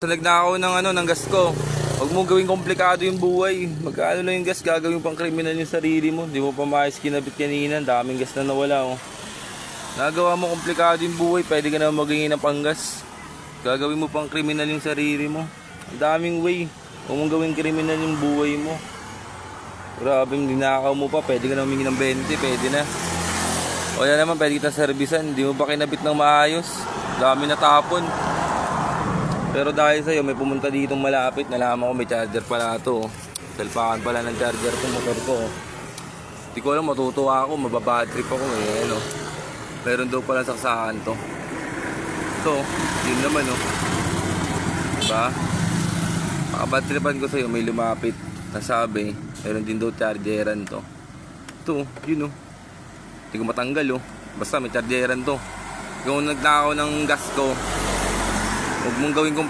Nagnakaw ng ng gas ko. Huwag mo gawing komplikado yung buhay. Magkano lang yung gas, gagawin pang kriminal yung sarili mo. Hindi mo pa maayos kinabit kanina, daming gas na nawala oh. Nagawa mo komplikado yung buhay, pwede ka na maghingi ng panggas. Gagawin mo pang kriminal yung sarili mo. Ang daming way. Huwag mong gawing kriminal yung buhay mo. Grabe, ninakaw mo pa, pwede ka na humingi ng 20, pwede na. O yan naman, pwede kita servisan, hindi mo pa kinabit ng maayos. Dami na tapon. Pero dahil sa'yo, may pumunta ditong malapit, nalaman ko may charger pala ito. Salpakan pala ng charger itong motor ko. Hindi ko alam, matutuwa ako, mababad trip ako eh. Ano. Meron daw pala saksakan to. So, yun naman oh. Diba? Makabad tripan ko sa'yo, may lumapit. Nasabi, meron din daw chargeran to. Ito, yun oh. Hindi ko matanggal oh. Basta may chargeran to. Kung nagnakaw ng gas ko, huwag mong gawin